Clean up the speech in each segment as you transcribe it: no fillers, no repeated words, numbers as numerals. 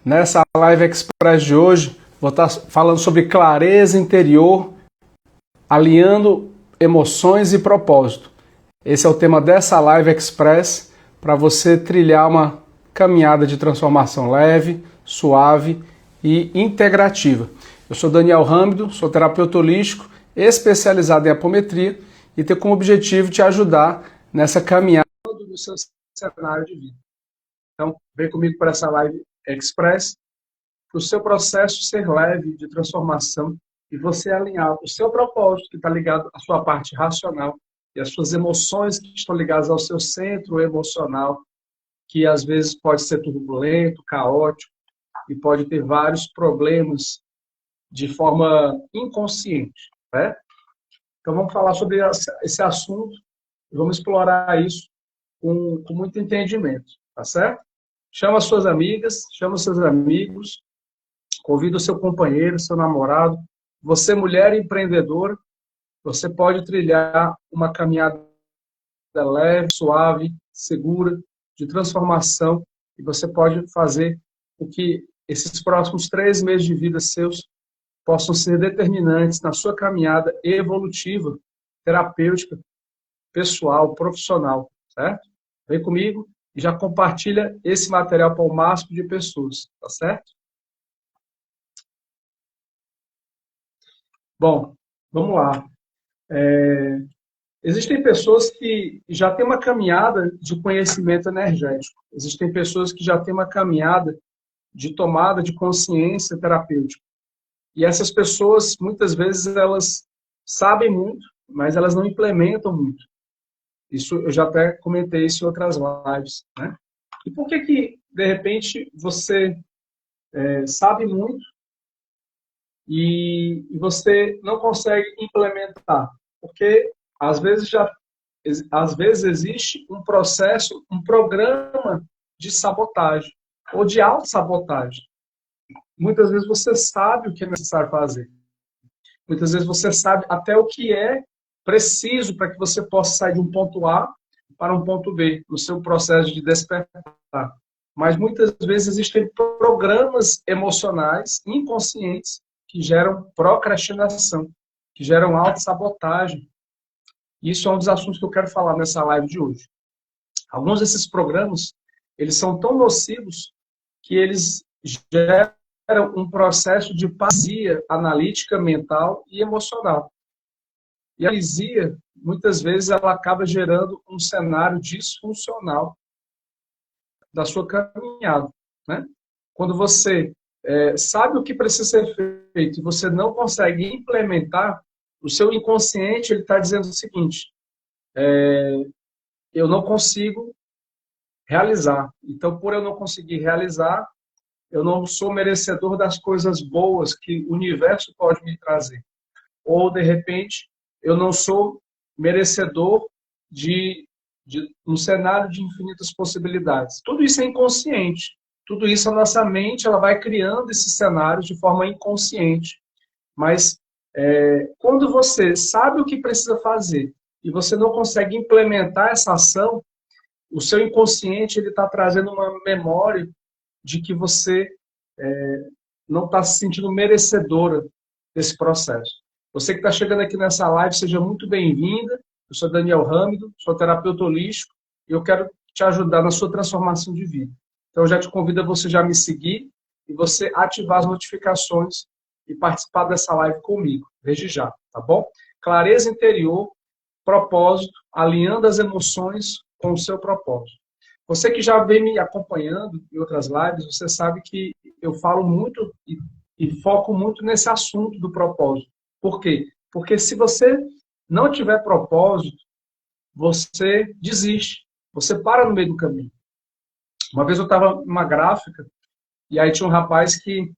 Nessa Live Express de hoje, vou estar falando sobre clareza interior, alinhando emoções e propósito. Esse é o tema dessa Live Express para você trilhar uma caminhada de transformação leve, suave e integrativa. Eu sou Daniel Râmido, sou terapeuta holístico, especializado em apometria e tenho como objetivo te ajudar nessa caminhada do seu cenário de vida. Então, vem comigo para essa Live Express, para o seu processo ser leve de transformação e você alinhar o seu propósito, que está ligado à sua parte racional, e as suas emoções que estão ligadas ao seu centro emocional, que às vezes pode ser turbulento, caótico, e pode ter vários problemas de forma inconsciente, né? Então vamos falar sobre esse assunto, e vamos explorar isso com muito entendimento, tá certo? Chama as suas amigas, chama os seus amigos, convida o seu companheiro, seu namorado. Você, mulher empreendedora, você pode trilhar uma caminhada leve, suave, segura, de transformação, e você pode fazer com que esses próximos 3 meses de vida seus possam ser determinantes na sua caminhada evolutiva, terapêutica, pessoal, profissional, certo? Vem comigo e já compartilha esse material para o máximo de pessoas, tá certo? Bom, vamos lá. Existem pessoas que já têm uma caminhada de conhecimento energético. Existem pessoas que já têm uma caminhada de tomada de consciência terapêutica. E essas pessoas, muitas vezes, elas sabem muito, mas elas não implementam muito. Isso eu já até comentei isso em outras lives, né? E por que, de repente, você sabe muito e você não consegue implementar? Porque, às vezes existe um processo, um programa de sabotagem ou de autossabotagem. Muitas vezes você sabe o que é necessário fazer. Muitas vezes você sabe até o que é preciso para que você possa sair de um ponto A para um ponto B, no seu processo de despertar. Mas muitas vezes existem programas emocionais inconscientes que geram procrastinação, que geram autossabotagem. Isso é um dos assuntos que eu quero falar nessa live de hoje. Alguns desses programas, eles são tão nocivos que eles geram um processo de paralisia analítica, mental e emocional. E a paralisia, muitas vezes, ela acaba gerando um cenário disfuncional da sua caminhada, né? Quando você sabe o que precisa ser feito e você não consegue implementar, o seu inconsciente ele está dizendo o seguinte: eu não consigo realizar. Então, por eu não conseguir realizar, eu não sou merecedor das coisas boas que o universo pode me trazer. Ou, de repente, eu não sou merecedor de um cenário de infinitas possibilidades. Tudo isso é inconsciente. Tudo isso, a nossa mente ela vai criando esses cenários de forma inconsciente. Mas, quando você sabe o que precisa fazer e você não consegue implementar essa ação, o seu inconsciente ele está trazendo uma memória de que você não está se sentindo merecedora desse processo. Você que está chegando aqui nessa live, seja muito bem-vinda. Eu sou Daniel Râmido, sou terapeuta holístico e eu quero te ajudar na sua transformação de vida. Então, eu já te convido a você já me seguir e você ativar as notificações e participar dessa live comigo, desde já, tá bom? Clareza interior, propósito, alinhando as emoções com o seu propósito. Você que já vem me acompanhando em outras lives, você sabe que eu falo muito e foco muito nesse assunto do propósito. Por quê? Porque se você não tiver propósito, você desiste. Você para no meio do caminho. Uma vez eu estava numa gráfica e aí tinha um rapaz que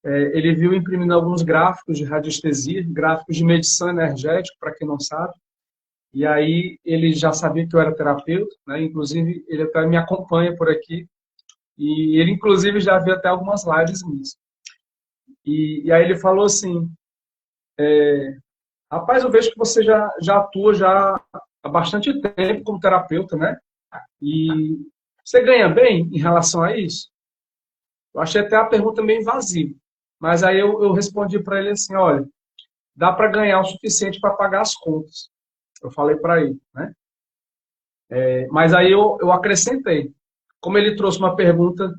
ele viu imprimindo alguns gráficos de radiestesia, gráficos de medição energética, para quem não sabe. E aí ele já sabia que eu era terapeuta, né? Inclusive ele até me acompanha por aqui. E ele, inclusive, já viu até algumas lives minhas. E aí ele falou assim, rapaz, eu vejo que você já atua já há bastante tempo como terapeuta, né? E você ganha bem em relação a isso? Eu achei até a pergunta meio invasiva. Mas aí eu respondi para ele assim, olha, dá para ganhar o suficiente para pagar as contas. Eu falei para ele, né? Mas aí eu acrescentei. Como ele trouxe uma pergunta,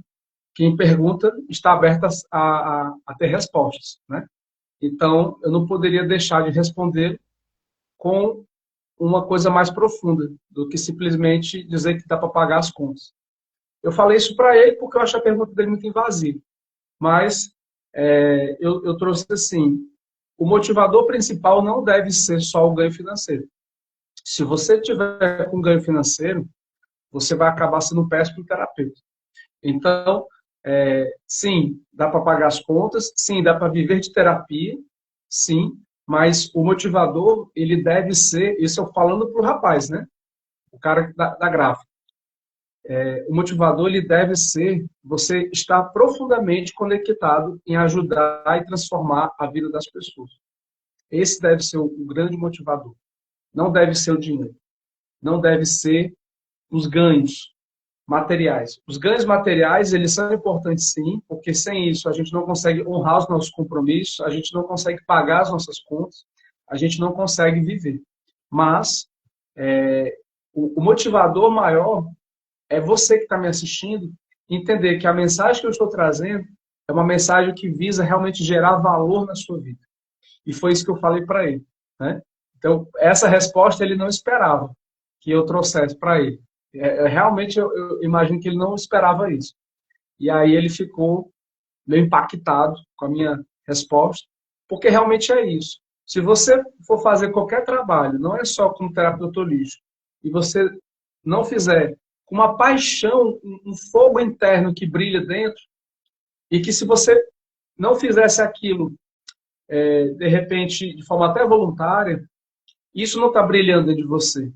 quem pergunta está aberta a ter respostas, né? Então, eu não poderia deixar de responder com uma coisa mais profunda do que simplesmente dizer que dá para pagar as contas. Eu falei isso para ele porque eu acho a pergunta dele muito invasiva. Mas eu trouxe assim, o motivador principal não deve ser só o ganho financeiro. Se você tiver com ganho financeiro, você vai acabar sendo um péssimo terapeuta. Então, sim, dá para pagar as contas, sim, dá para viver de terapia, sim, mas o motivador, ele deve ser, isso eu falando para o rapaz, né? O cara da gráfica. O motivador, ele deve ser você estar profundamente conectado em ajudar e transformar a vida das pessoas. Esse deve ser o grande motivador. Não deve ser o dinheiro. Não deve ser os ganhos materiais. Os ganhos materiais, eles são importantes sim, porque sem isso a gente não consegue honrar os nossos compromissos, a gente não consegue pagar as nossas contas, a gente não consegue viver. Mas o motivador maior é você que está me assistindo entender que a mensagem que eu estou trazendo é uma mensagem que visa realmente gerar valor na sua vida. E foi isso que eu falei para ele, né? Então, essa resposta ele não esperava que eu trouxesse para ele. Realmente, eu imagino que ele não esperava isso. E aí ele ficou meio impactado com a minha resposta, porque realmente é isso. Se você for fazer qualquer trabalho, não é só como terapeuta holístico, e você não fizer com uma paixão, um fogo interno que brilha dentro, e que se você não fizesse aquilo, de repente, de forma até voluntária, isso não está brilhando dentro de você.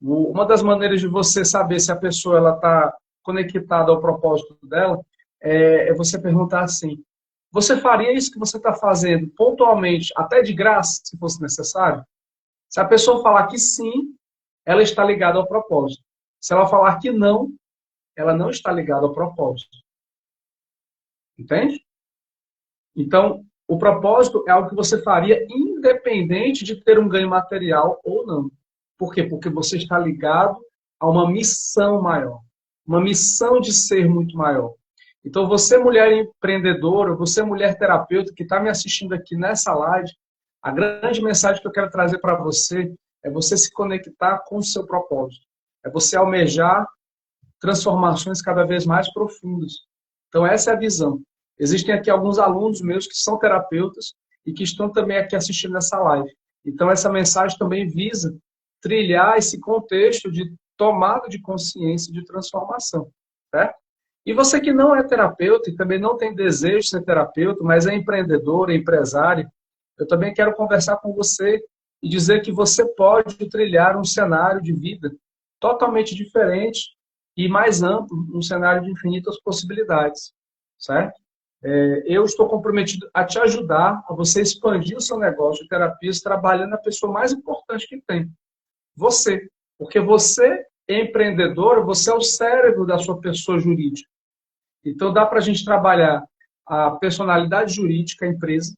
Uma das maneiras de você saber se a pessoa ela está conectada ao propósito dela é você perguntar assim: você faria isso que você está fazendo pontualmente, até de graça, se fosse necessário? Se a pessoa falar que sim, ela está ligada ao propósito. Se ela falar que não, ela não está ligada ao propósito. Entende? Então, o propósito é algo que você faria independente de ter um ganho material ou não. Por quê? Porque você está ligado a uma missão maior. Uma missão de ser muito maior. Então, você, mulher empreendedora, você, mulher terapeuta, que está me assistindo aqui nessa live, a grande mensagem que eu quero trazer para você é você se conectar com o seu propósito. É você almejar transformações cada vez mais profundas. Então, essa é a visão. Existem aqui alguns alunos meus que são terapeutas e que estão também aqui assistindo nessa live. Então, essa mensagem também visa trilhar esse contexto de tomada de consciência, de transformação. Certo? E você que não é terapeuta e também não tem desejo de ser terapeuta, mas é empreendedor, é empresário, eu também quero conversar com você e dizer que você pode trilhar um cenário de vida totalmente diferente e mais amplo, um cenário de infinitas possibilidades, certo? Eu estou comprometido a te ajudar a você expandir o seu negócio de terapias trabalhando na pessoa mais importante que tem, você. Porque você é empreendedor, você é o cérebro da sua pessoa jurídica. Então, dá para a gente trabalhar a personalidade jurídica, a empresa,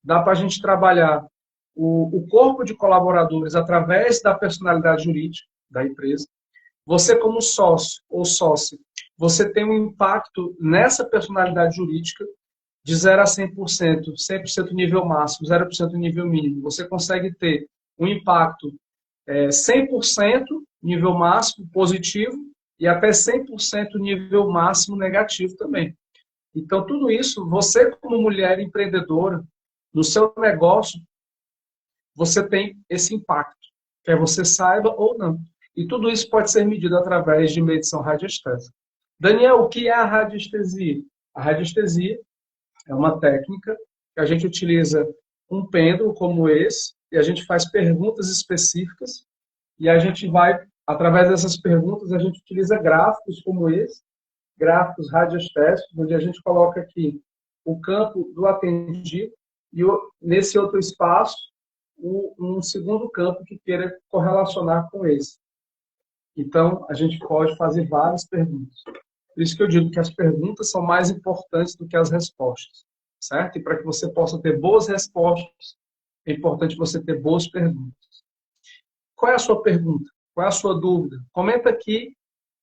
dá para a gente trabalhar o corpo de colaboradores através da personalidade jurídica da empresa. Você, como sócio ou sócia, você tem um impacto nessa personalidade jurídica de 0 a 100%, 100% nível máximo, 0% nível mínimo. Você consegue ter um impacto 100% nível máximo positivo e até 100% nível máximo negativo também. Então, tudo isso, você como mulher empreendedora, no seu negócio, você tem esse impacto, quer você saiba ou não. E tudo isso pode ser medido através de medição radiestésica. Daniel, o que é a radiestesia? A radiestesia é uma técnica que a gente utiliza um pêndulo como esse, e a gente faz perguntas específicas, e a gente vai, através dessas perguntas, a gente utiliza gráficos como esse, gráficos radiestésicos, onde a gente coloca aqui o campo do atendido e nesse outro espaço um segundo campo que queira correlacionar com esse. Então, a gente pode fazer várias perguntas. Por isso que eu digo que as perguntas são mais importantes do que as respostas, certo? E para que você possa ter boas respostas, é importante você ter boas perguntas. Qual é a sua pergunta? Qual é a sua dúvida? Comenta aqui,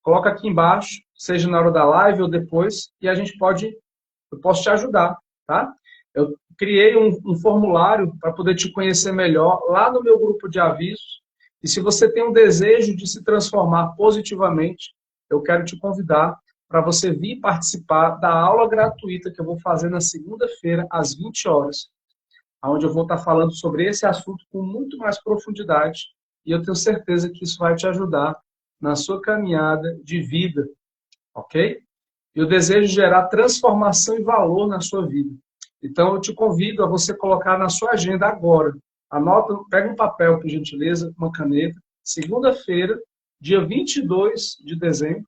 coloca aqui embaixo, seja na hora da live ou depois, e eu posso te ajudar, tá? Eu criei um formulário para poder te conhecer melhor lá no meu grupo de avisos. E se você tem um desejo de se transformar positivamente, eu quero te convidar para você vir participar da aula gratuita que eu vou fazer na segunda-feira, às 20 horas, onde eu vou estar falando sobre esse assunto com muito mais profundidade. E eu tenho certeza que isso vai te ajudar na sua caminhada de vida, ok? Eu desejo gerar transformação e valor na sua vida. Então, eu te convido a você colocar na sua agenda agora. Anota, pega um papel, por gentileza, uma caneta. Segunda-feira, dia 22 de dezembro,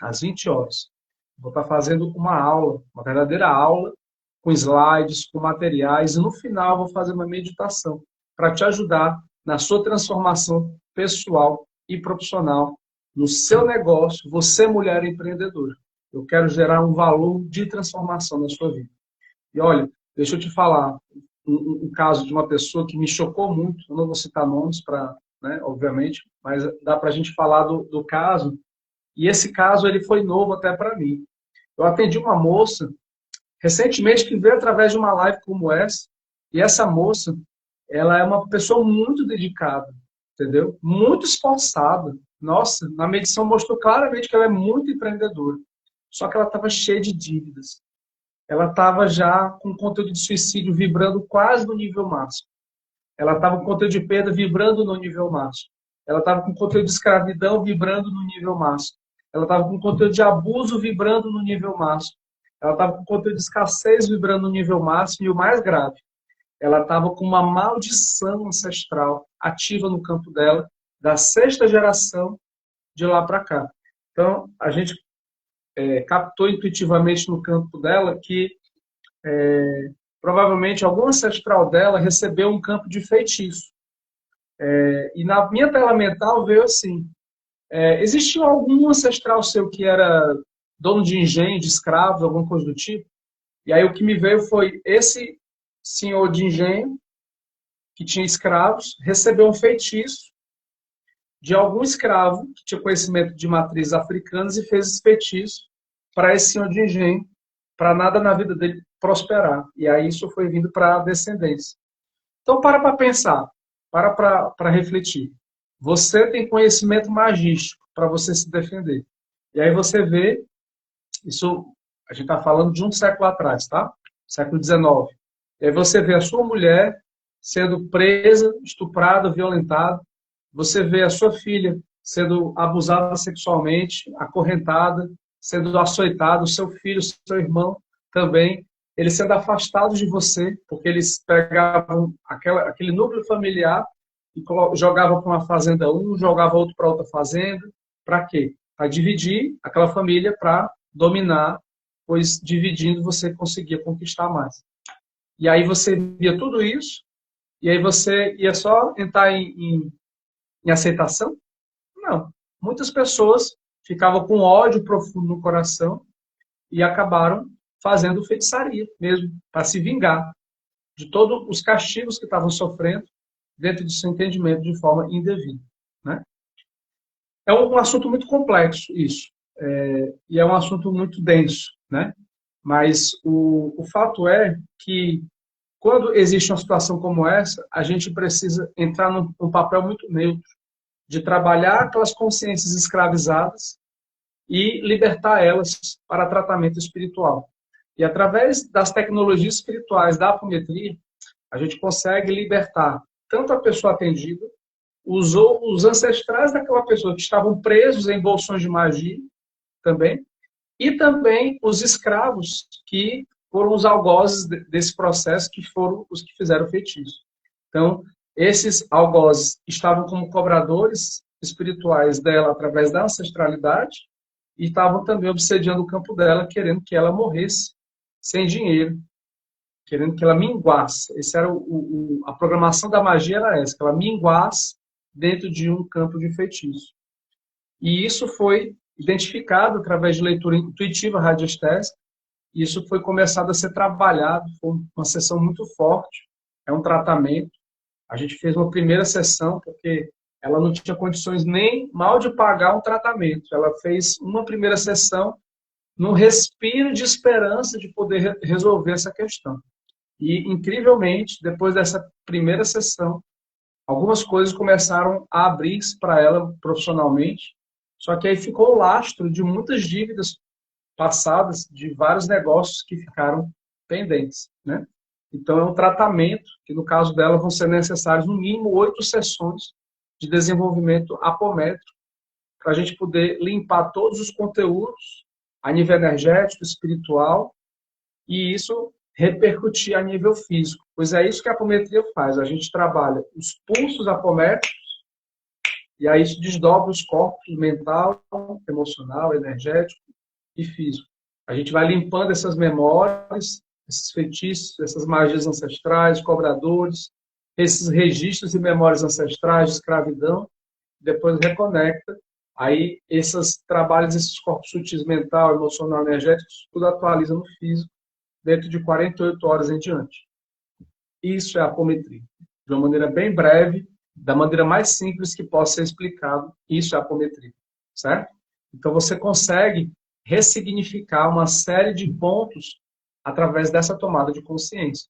às 20 horas. Vou estar fazendo uma aula, uma verdadeira aula, com slides, com materiais, e no final vou fazer uma meditação para te ajudar na sua transformação pessoal e profissional, no seu negócio, você mulher empreendedora. Eu quero gerar um valor de transformação na sua vida. E olha, deixa eu te falar um caso de uma pessoa que me chocou muito, eu não vou citar nomes, né, obviamente, mas dá para a gente falar do caso, e esse caso ele foi novo até para mim. Eu atendi uma moça recentemente que veio através de uma live como essa, e essa moça, ela é uma pessoa muito dedicada, entendeu? Muito esforçada. Nossa, na medição mostrou claramente que ela é muito empreendedora. Só que ela estava cheia de dívidas. Ela estava já com conteúdo de suicídio vibrando quase no nível máximo. Ela estava com conteúdo de perda vibrando no nível máximo. Ela estava com conteúdo de escravidão vibrando no nível máximo. Ela estava com conteúdo de abuso vibrando no nível máximo. Ela estava com conteúdo de escassez vibrando no nível máximo. E o mais grave, ela estava com uma maldição ancestral ativa no campo dela, da sexta geração de lá para cá. Então, a gente captou intuitivamente no campo dela que provavelmente algum ancestral dela recebeu um campo de feitiço. E na minha tela mental veio assim, existiu algum ancestral seu que era dono de engenho, de escravos, alguma coisa do tipo? E aí o que me veio foi esse senhor de engenho, que tinha escravos, recebeu um feitiço de algum escravo que tinha conhecimento de matrizes africanas e fez esse feitiço para esse senhor de engenho, para nada na vida dele prosperar. E aí isso foi vindo para a descendência. Então, para pensar, para refletir. Você tem conhecimento magístico para você se defender. E aí você vê, isso a gente está falando de um século atrás, tá? Século XIX. E aí você vê a sua mulher sendo presa, estuprada, violentada. Você vê a sua filha sendo abusada sexualmente, acorrentada, sendo açoitada, o seu filho, o seu irmão também, eles sendo afastados de você, porque eles pegavam aquele núcleo familiar e jogavam para uma fazenda jogavam outro para outra fazenda. Para quê? Para dividir aquela família, para dominar, pois dividindo você conseguia conquistar mais. E aí você via tudo isso, e aí você ia só entrar em aceitação? Não. Muitas pessoas ficavam com ódio profundo no coração e acabaram fazendo feitiçaria mesmo, para se vingar de todos os castigos que estavam sofrendo dentro do seu entendimento de forma indevida. Né? É um assunto muito complexo isso, e é um assunto muito denso, né? Mas o fato é que quando existe uma situação como essa, a gente precisa entrar num papel muito neutro, de trabalhar aquelas consciências escravizadas e libertar elas para tratamento espiritual. E através das tecnologias espirituais da apometria, a gente consegue libertar tanto a pessoa atendida, os ancestrais daquela pessoa que estavam presos em bolsões de magia também, e também os escravos que foram os algozes desse processo, que foram os que fizeram o feitiço. Então, esses algozes estavam como cobradores espirituais dela através da ancestralidade e estavam também obsediando o campo dela, querendo que ela morresse sem dinheiro, querendo que ela minguasse. Essa era a programação da magia era essa, que ela minguasse dentro de um campo de feitiço. E isso foi identificado através de leitura intuitiva radiestésica. Isso foi começado a ser trabalhado, foi uma sessão muito forte, é um tratamento. A gente fez uma primeira sessão, porque ela não tinha condições nem mal de pagar um tratamento. Ela fez uma primeira sessão num respiro de esperança de poder resolver essa questão. E, incrivelmente, depois dessa primeira sessão, algumas coisas começaram a abrir-se para ela profissionalmente, só que aí ficou o lastro de muitas dívidas passadas, de vários negócios que ficaram pendentes, né? Então, é um tratamento que, no caso dela, vão ser necessárias, no mínimo, 8 sessões de desenvolvimento apométrico, para a gente poder limpar todos os conteúdos a nível energético, espiritual, e isso repercutir a nível físico. Pois é isso que a apometria faz. A gente trabalha os pulsos apométricos, e aí isso desdobra os corpos mental, emocional, energético e físico. A gente vai limpando essas memórias, esses feitiços, essas magias ancestrais, cobradores, esses registros e memórias ancestrais de escravidão, depois reconecta. Aí esses trabalhos, esses corpos sutis mental, emocional, energéticos, tudo atualiza no físico dentro de 48 horas em diante. Isso é a apometria. De uma maneira bem breve, da maneira mais simples que possa ser explicado, isso é a apometria, certo? Então você consegue ressignificar uma série de pontos através dessa tomada de consciência,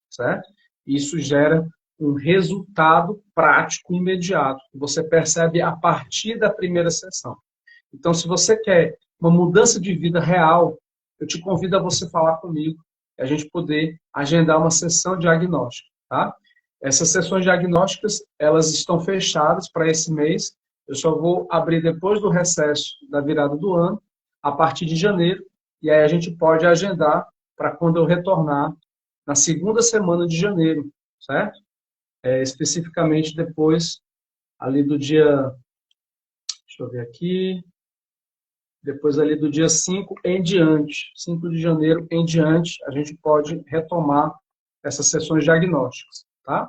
certo? Isso gera um resultado prático imediato, que você percebe a partir da primeira sessão. Então, se você quer uma mudança de vida real, eu te convido a você falar comigo e a gente poder agendar uma sessão diagnóstica, tá? Essas sessões diagnósticas, elas estão fechadas para esse mês. Eu só vou abrir depois do recesso da virada do ano, a partir de janeiro, e aí a gente pode agendar para quando eu retornar na segunda semana de janeiro, certo? Especificamente depois ali do dia, deixa eu ver aqui, depois ali do dia 5 em diante, 5 de janeiro em diante, a gente pode retomar essas sessões diagnósticas, tá?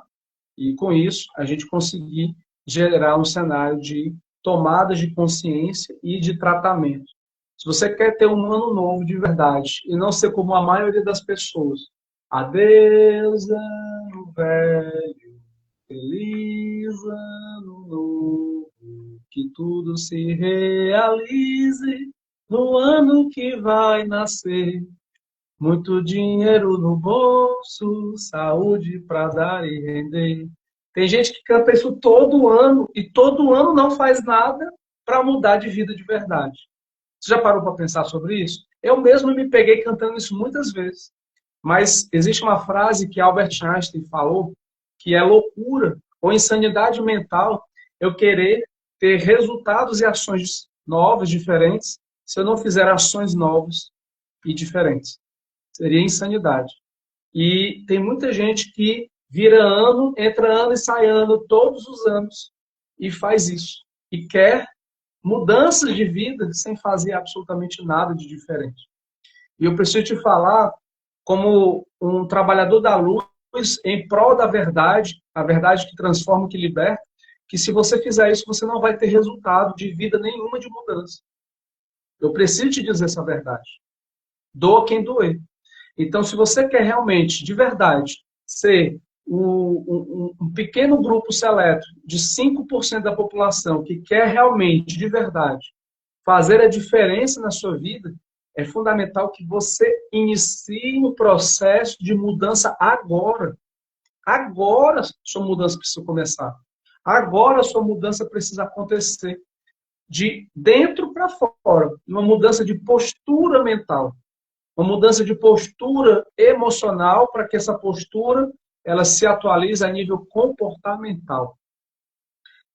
E com isso, a gente conseguir gerar um cenário de tomada de consciência e de tratamento. Se você quer ter um ano novo de verdade e não ser como a maioria das pessoas, adeus ano velho, feliz ano novo, que tudo se realize no ano que vai nascer. Muito dinheiro no bolso, saúde para dar e render. Tem gente que canta isso todo ano e todo ano não faz nada para mudar de vida de verdade. Você já parou para pensar sobre isso? Eu mesmo me peguei cantando isso muitas vezes. Mas existe uma frase que Albert Einstein falou, que é loucura ou insanidade mental eu querer ter resultados e ações novas, diferentes, se eu não fizer ações novas e diferentes. Seria insanidade. E tem muita gente que vira ano, entra ano e sai ano, todos os anos, e faz isso. E quer mudanças de vida sem fazer absolutamente nada de diferente. E eu preciso te falar, como um trabalhador da luz, em prol da verdade, a verdade que transforma, que liberta, que se você fizer isso, você não vai ter resultado de vida nenhuma de mudança. Eu preciso te dizer essa verdade. Doa quem doer. Então, se você quer realmente, de verdade, ser um pequeno grupo seleto de 5% da população que quer realmente, de verdade, fazer a diferença na sua vida, é fundamental que você inicie um processo de mudança agora. Agora sua mudança precisa começar. Agora sua mudança precisa acontecer. De dentro para fora. Uma mudança de postura mental. Uma mudança de postura emocional para que essa postura ela se atualize a nível comportamental.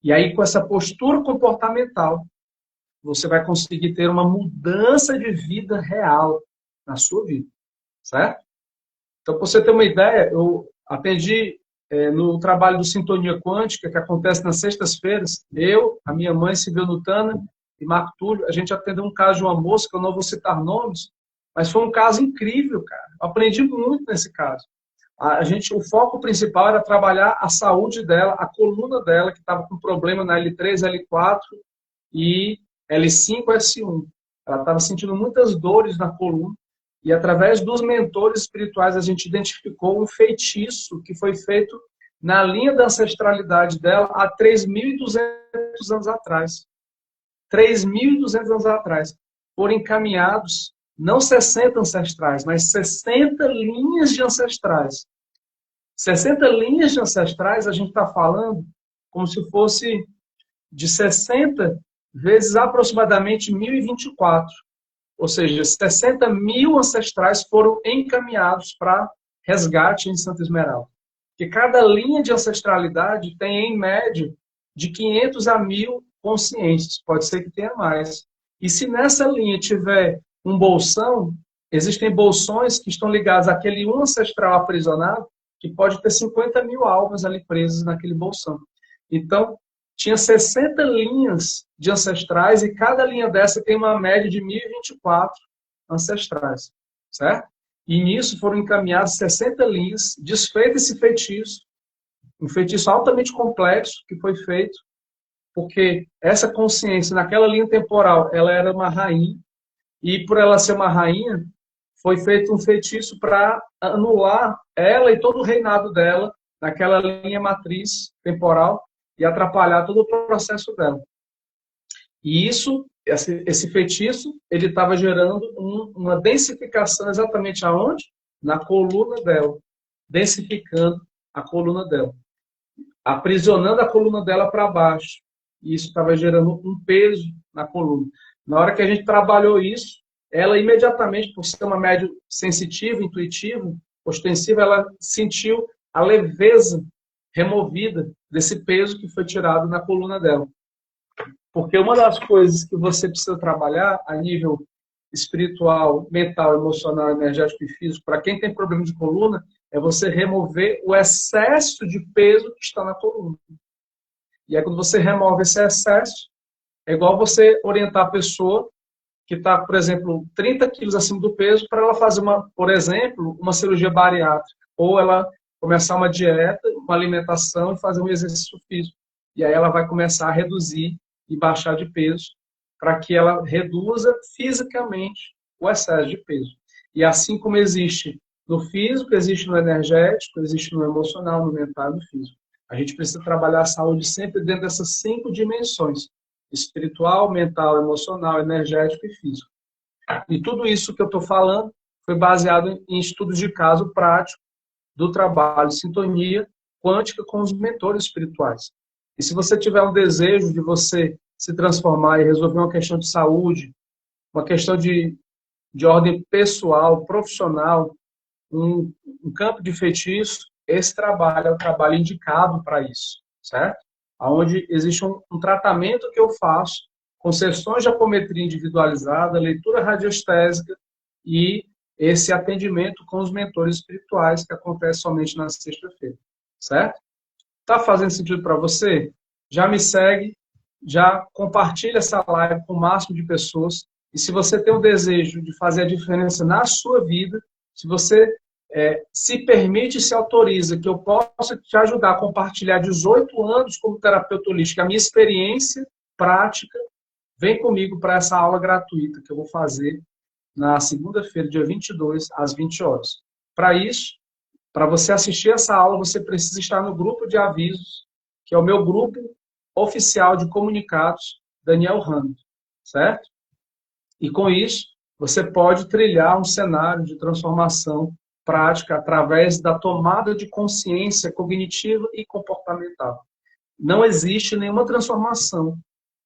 E aí, com essa postura comportamental, você vai conseguir ter uma mudança de vida real na sua vida, certo? Então, para você ter uma ideia, eu atendi no trabalho do Sintonia Quântica, que acontece nas sextas-feiras, eu, a minha mãe, Silvia Nutana e Marco Túlio, a gente atendeu um caso de uma moça, que eu não vou citar nomes, mas foi um caso incrível, cara. Eu aprendi muito nesse caso. O foco principal era trabalhar a saúde dela, a coluna dela, que estava com problema na L3, L4, e L5, S1. Ela estava sentindo muitas dores na coluna, e através dos mentores espirituais a gente identificou um feitiço que foi feito na linha da ancestralidade dela há 3.200 anos atrás. 3.200 anos atrás. Foram encaminhados, não 60 ancestrais, mas 60 linhas de ancestrais. 60 linhas de ancestrais, a gente está falando como se fosse de 60 vezes aproximadamente 1024. Ou seja, 60 mil ancestrais foram encaminhados para resgate em Santa Esmeralda. Que cada linha de ancestralidade tem, em média, de 500 a 1.000 consciências. Pode ser que tenha mais. E se nessa linha tiver um bolsão, existem bolsões que estão ligados àquele um ancestral aprisionado, que pode ter 50 mil almas ali presas naquele bolsão. Então, tinha 60 linhas de ancestrais e cada linha dessa tem uma média de 1024 ancestrais, certo? E nisso foram encaminhadas 60 linhas, desfeito esse feitiço, um feitiço altamente complexo que foi feito, porque essa consciência, naquela linha temporal, ela era uma rainha, e por ela ser uma rainha, foi feito um feitiço para anular ela e todo o reinado dela naquela linha matriz temporal e atrapalhar todo o processo dela. E isso, esse feitiço, ele estava gerando uma densificação exatamente aonde? Na coluna dela. Densificando a coluna dela. Aprisionando a coluna dela para baixo. E isso estava gerando um peso na coluna. Na hora que a gente trabalhou isso, ela imediatamente, por ser uma médium sensitiva, intuitiva, ostensiva, ela sentiu a leveza removida desse peso que foi tirado na coluna dela. Porque uma das coisas que você precisa trabalhar a nível espiritual, mental, emocional, energético e físico, para quem tem problema de coluna, é você remover o excesso de peso que está na coluna. E aí, quando você remove esse excesso, é igual você orientar a pessoa que está, por exemplo, 30 quilos acima do peso, para ela fazer, por exemplo, uma cirurgia bariátrica. Ou ela começar uma dieta, uma alimentação e fazer um exercício físico. E aí ela vai começar a reduzir e baixar de peso, para que ela reduza fisicamente o excesso de peso. E assim como existe no físico, existe no energético, existe no emocional, no mental e no físico. A gente precisa trabalhar a saúde sempre dentro dessas 5 dimensões: espiritual, mental, emocional, energético e físico. E tudo isso que eu estou falando foi baseado em estudos de caso prático do trabalho de sintonia quântica com os mentores espirituais. E se você tiver um desejo de você se transformar e resolver uma questão de saúde, uma questão de ordem pessoal, profissional, um campo de feitiço, esse trabalho é o trabalho indicado para isso, certo? Onde existe um tratamento que eu faço com sessões de apometria individualizada, leitura radiestésica e esse atendimento com os mentores espirituais que acontece somente na sexta-feira, certo? Tá fazendo sentido para você? Já me segue, já compartilha essa live com o máximo de pessoas. E se você tem o desejo de fazer a diferença na sua vida, se você se permite e se autoriza que eu possa te ajudar a compartilhar 18 anos como terapeuta holístico, a minha experiência prática, vem comigo para essa aula gratuita que eu vou fazer na segunda-feira, dia 22, às 20 horas. Para isso, para você assistir essa aula, você precisa estar no grupo de avisos, que é o meu grupo oficial de comunicados, Daniel Rando, certo? E com isso, você pode trilhar um cenário de transformação prática através da tomada de consciência cognitiva e comportamental. Não existe nenhuma transformação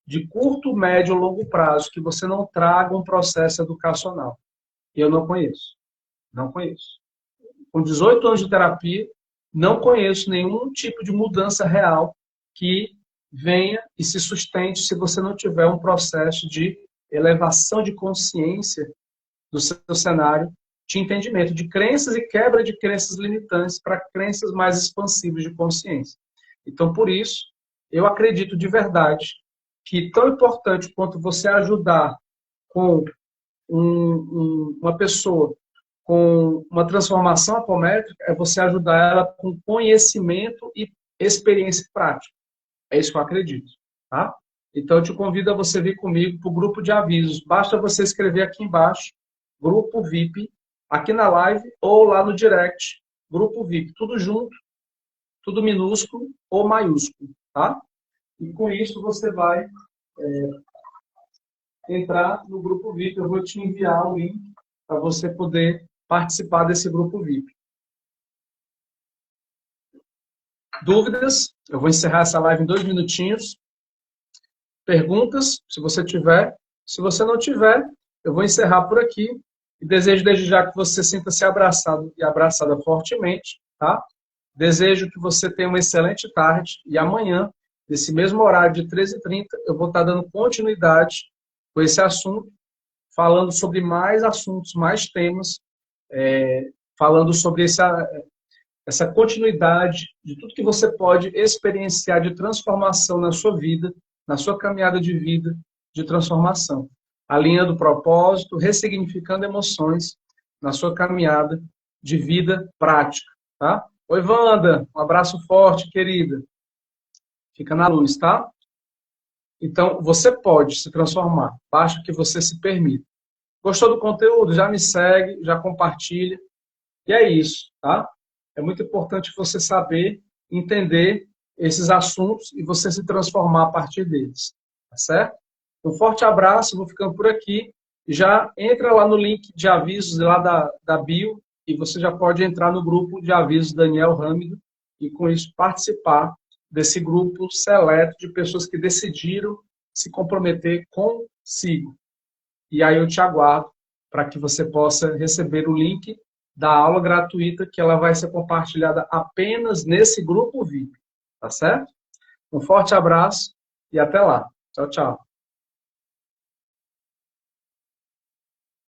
de curto, médio ou longo prazo que você não traga um processo educacional. Eu não conheço. Não conheço. Com 18 anos de terapia, não conheço nenhum tipo de mudança real que venha e se sustente se você não tiver um processo de elevação de consciência do seu cenário de entendimento de crenças e quebra de crenças limitantes para crenças mais expansivas de consciência. Então, por isso, eu acredito de verdade que tão importante quanto você ajudar com uma pessoa com uma transformação apométrica é você ajudar ela com conhecimento e experiência prática. É isso que eu acredito. Tá? Então, eu te convido a você vir comigo para o grupo de avisos. Basta você escrever aqui embaixo, Grupo VIP, aqui na live ou lá no direct, Grupo VIP. Tudo junto, tudo minúsculo ou maiúsculo, tá? E com isso você vai entrar no Grupo VIP. Eu vou te enviar o link para você poder participar desse Grupo VIP. Dúvidas? Eu vou encerrar essa live em 2 minutinhos. Perguntas, se você tiver. Se você não tiver, eu vou encerrar por aqui. E desejo desde já que você sinta-se abraçado e abraçada fortemente, tá? Desejo que você tenha uma excelente tarde. E amanhã, nesse mesmo horário de 13h30, eu vou estar dando continuidade com esse assunto, falando sobre mais assuntos, mais temas, falando sobre essa continuidade de tudo que você pode experienciar de transformação na sua vida, na sua caminhada de vida, de transformação. Alinhando o propósito, ressignificando emoções na sua caminhada de vida prática, tá? Oi, Wanda, um abraço forte, querida. Fica na luz, tá? Então, você pode se transformar, basta que você se permita. Gostou do conteúdo? Já me segue, já compartilha. E é isso, tá? É muito importante você saber, entender esses assuntos e você se transformar a partir deles, tá certo? Um forte abraço, vou ficando por aqui. Já entra lá no link de avisos lá da bio e você já pode entrar no grupo de avisos Daniel Râmido e com isso participar desse grupo seleto de pessoas que decidiram se comprometer consigo. E aí eu te aguardo para que você possa receber o link da aula gratuita, que ela vai ser compartilhada apenas nesse grupo VIP, tá certo? Um forte abraço e até lá. Tchau, tchau.